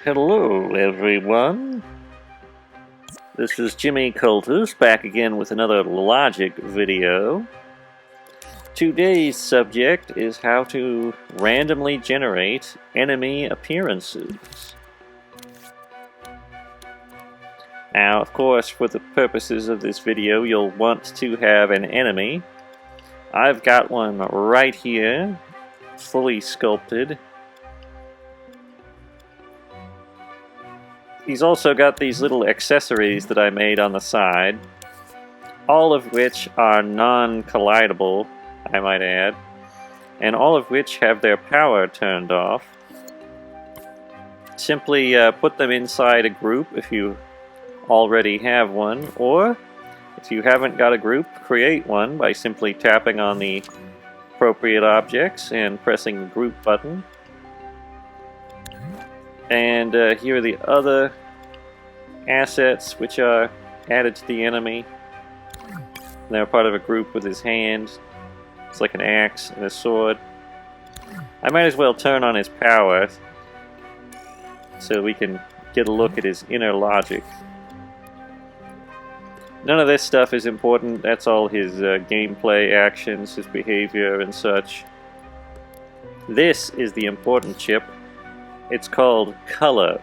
Hello everyone, this is Jimmy Cultist back again with another logic video. Today's subject is how to randomly generate enemy appearances. Now, of course, for the purposes of this video, you'll want to have an enemy. I've got one right here, fully sculpted. He's also got these little accessories that I made on the side, all of which are non-collidable, I might add, and all of which have their power turned off. Simply put them inside a group if you already have one, or if you haven't got a group, create one by simply tapping on the appropriate objects and pressing the group button. And here are the other assets which are added to the enemy. They're part of a group with his hand. It's like an axe and a sword. I might as well turn on his power so we can get a look at his inner logic. None of this stuff is important. That's all his gameplay actions, his behavior and such. This is the important chip. It's called color,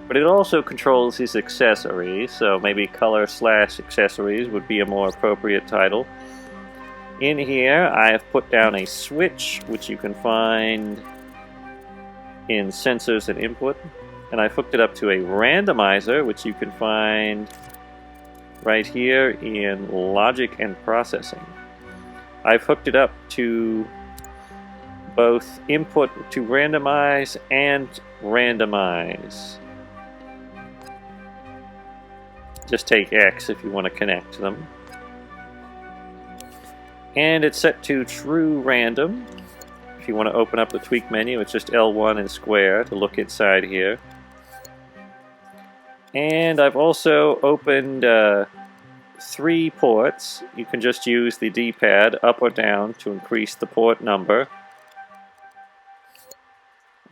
but it also controls his accessories, so maybe color/accessories would be a more appropriate title. In here I have put down a switch, which you can find in sensors and input, and I've hooked it up to a randomizer, which you can find right here in logic and processing. I've hooked it up to both input to randomize and randomize. Just take X if you want to connect them. And it's set to true random. If you want to open up the tweak menu, it's just L1 and square to look inside here. And I've also opened 3 ports. You can just use the D-pad up or down to increase the port number.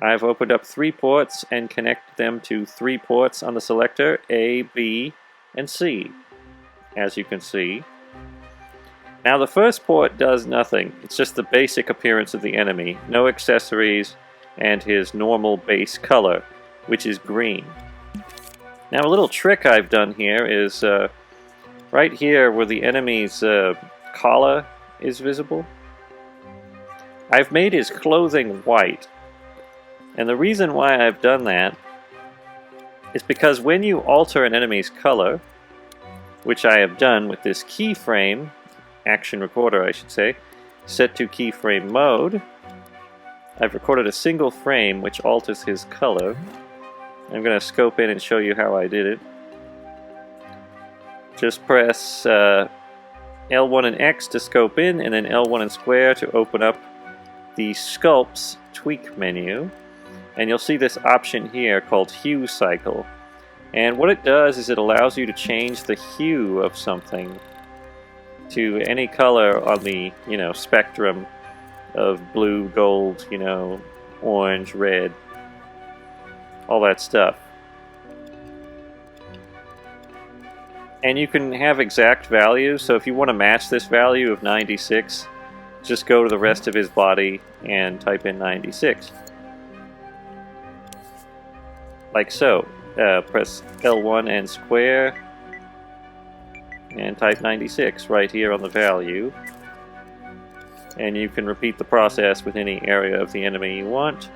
I've opened up 3 ports and connected them to 3 ports on the selector, A, B, and C, as you can see. Now the first port does nothing. It's just the basic appearance of the enemy, no accessories, and his normal base color, which is green. Now a little trick I've done here is right here where the enemy's collar is visible, I've made his clothing white. And the reason why I've done that is because when you alter an enemy's color, which I have done with this keyframe, action recorder I should say, set to keyframe mode, I've recorded a single frame which alters his color. I'm going to scope in and show you how I did it. Just press L1 and X to scope in, and then L1 and square to open up the Sculpts tweak menu. And you'll see this option here called Hue Cycle. And what it does is it allows you to change the hue of something to any color on the, spectrum of blue, gold, orange, red, all that stuff. And you can have exact values, so if you want to match this value of 96, just go to the rest of his body and type in 96. Like so. Press L1 and square and type 96 right here on the value. And you can repeat the process with any area of the enemy you want.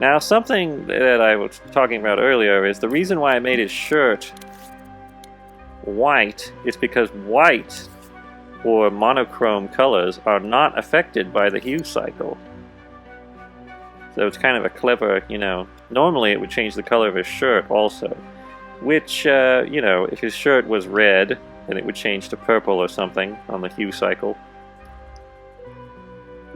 Now something that I was talking about earlier is the reason why I made his shirt white is because white or monochrome colors are not affected by the hue cycle. So it's kind of a clever, normally it would change the color of his shirt also, which, if his shirt was red, then it would change to purple or something on the hue cycle.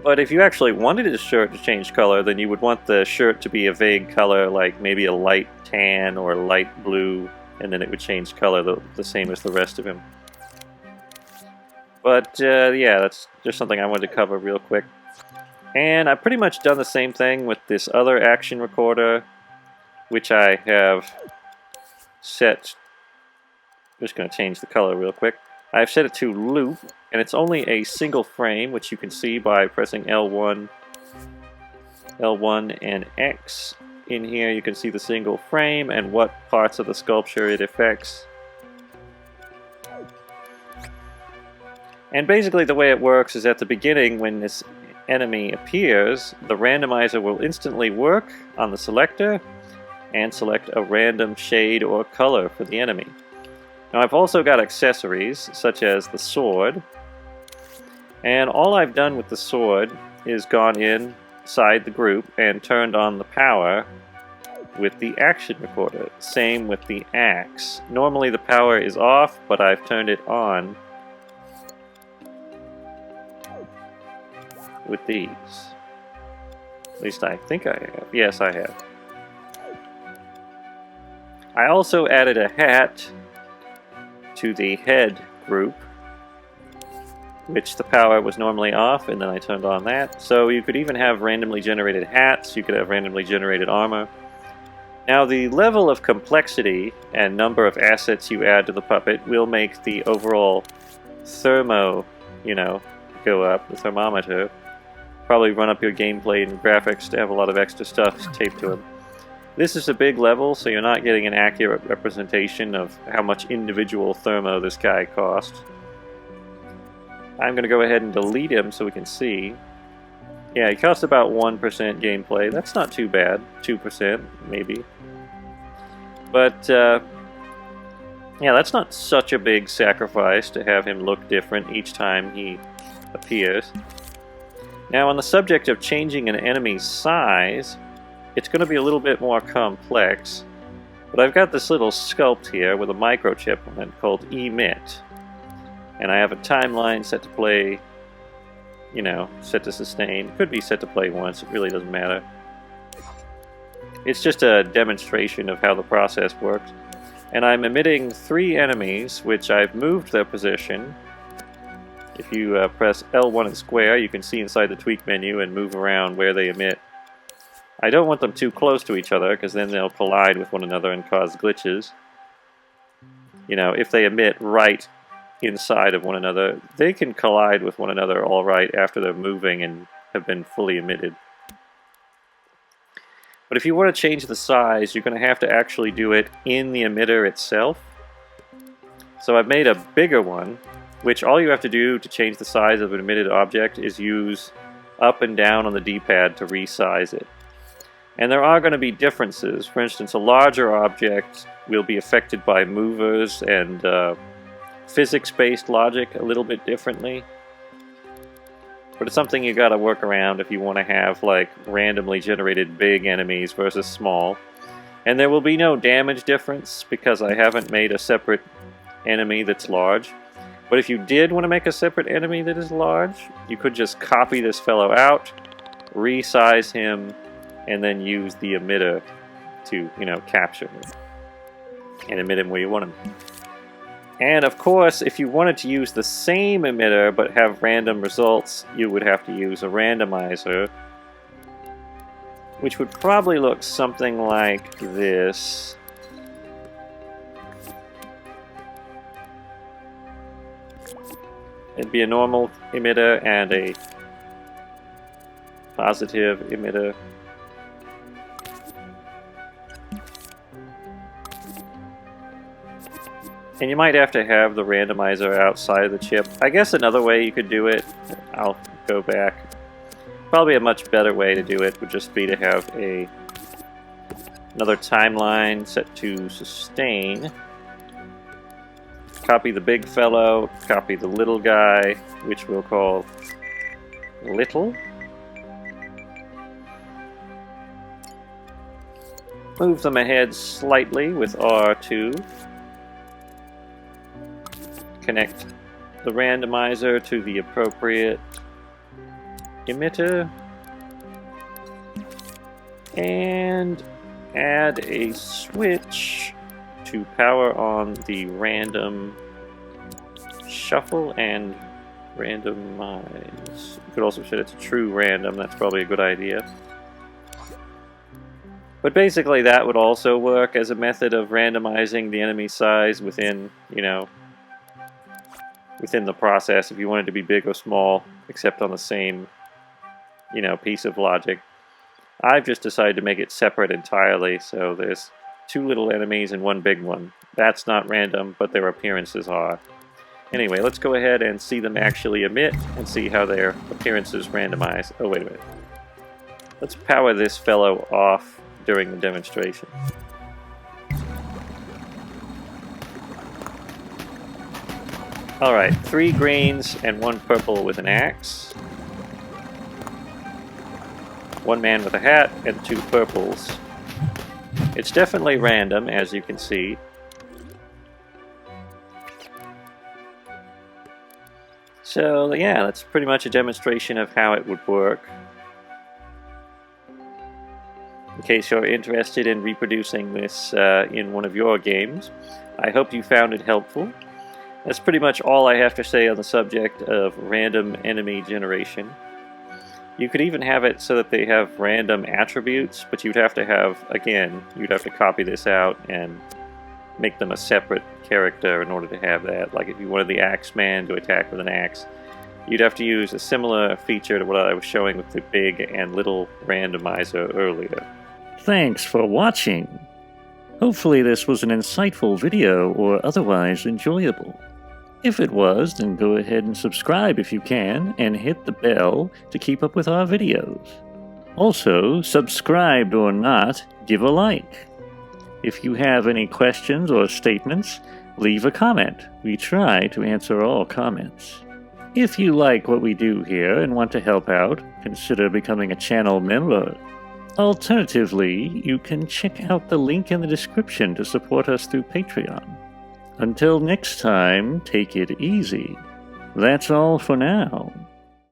But if you actually wanted his shirt to change color, then you would want the shirt to be a vague color, like maybe a light tan or light blue, and then it would change color the same as the rest of him. But, yeah, that's just something I wanted to cover real quick. And I've pretty much done the same thing with this other action recorder. which I have set, I'm just going to change the color real quick. I've set it to loop, and it's only a single frame, which you can see by pressing L1 and X. In here you can see the single frame and what parts of the sculpture it affects. And basically the way it works is at the beginning, when this enemy appears, the randomizer will instantly work on the selector and select a random shade or color for the enemy. Now I've also got accessories such as the sword, and all I've done with the sword is gone inside the group and turned on the power with the action recorder. Same with the axe. Normally the power is off, but I've turned it on with these. At least I think I have. Yes, I have. I also added a hat to the head group, which the power was normally off, and then I turned on that. So you could even have randomly generated hats, you could have randomly generated armor. Now the level of complexity and number of assets you add to the puppet will make the overall thermo, go up, the thermometer. Probably run up your gameplay and graphics to have a lot of extra stuff taped to them. This is a big level, so you're not getting an accurate representation of how much individual thermo this guy cost. I'm going to go ahead and delete him so we can see. Yeah, he costs about 1% gameplay. That's not too bad. 2% maybe. But, yeah, that's not such a big sacrifice to have him look different each time he appears. Now, on the subject of changing an enemy's size, it's going to be a little bit more complex, but I've got this little sculpt here with a microchip on it called emit, and I have a timeline set to play, set to sustain. It could be set to play once, it really doesn't matter. It's just a demonstration of how the process works, and I'm emitting 3 enemies, which I've moved their position. If you press L1 and square, you can see inside the tweak menu and move around where they emit. I don't want them too close to each other, because then they'll collide with one another and cause glitches. If they emit right inside of one another, they can collide with one another all right after they're moving and have been fully emitted. But if you want to change the size, you're going to have to actually do it in the emitter itself. So I've made a bigger one, which all you have to do to change the size of an emitted object is use up and down on the D-pad to resize it. And there are going to be differences. For instance, a larger object will be affected by movers and physics-based logic a little bit differently. But it's something you got to work around if you want to have like randomly generated big enemies versus small. And there will be no damage difference because I haven't made a separate enemy that's large. But if you did want to make a separate enemy that is large, you could just copy this fellow out, resize him, and then use the emitter to, capture him and emit him where you want him. And of course, if you wanted to use the same emitter but have random results, you would have to use a randomizer, which would probably look something like this. It'd be a normal emitter and a positive emitter. And you might have to have the randomizer outside of the chip. I guess another way you could do it, I'll go back. Probably a much better way to do it would just be to have another timeline set to sustain. Copy the big fellow, copy the little guy, which we'll call little. Move them ahead slightly with R2. Connect the randomizer to the appropriate emitter. And add a switch to power on the random shuffle and randomize. You could also set it to true random, that's probably a good idea. But basically that would also work as a method of randomizing the enemy size within, within the process if you wanted to be big or small, except on the same, piece of logic. I've just decided to make it separate entirely, so there's 2 little enemies and 1 big one. That's not random, but their appearances are. Anyway, let's go ahead and see them actually emit and see how their appearances randomize. Oh, wait a minute. Let's power this fellow off during the demonstration. Alright, 3 greens and 1 purple with an axe. 1 man with a hat and 2 purples. It's definitely random, as you can see. So yeah, that's pretty much a demonstration of how it would work. In case you're interested in reproducing this in one of your games, I hope you found it helpful. That's pretty much all I have to say on the subject of random enemy generation. You could even have it so that they have random attributes, but you'd have to have, again, you'd have to copy this out and make them a separate character in order to have that. Like if you wanted the Axeman to attack with an axe, you'd have to use a similar feature to what I was showing with the big and little randomizer earlier. Thanks for watching. Hopefully this was an insightful video or otherwise enjoyable. If it was, then go ahead and subscribe if you can, and hit the bell to keep up with our videos. Also, subscribed or not, give a like. If you have any questions or statements, leave a comment. We try to answer all comments. If you like what we do here and want to help out, consider becoming a channel member. Alternatively, you can check out the link in the description to support us through Patreon. Until next time, take it easy. That's all for now.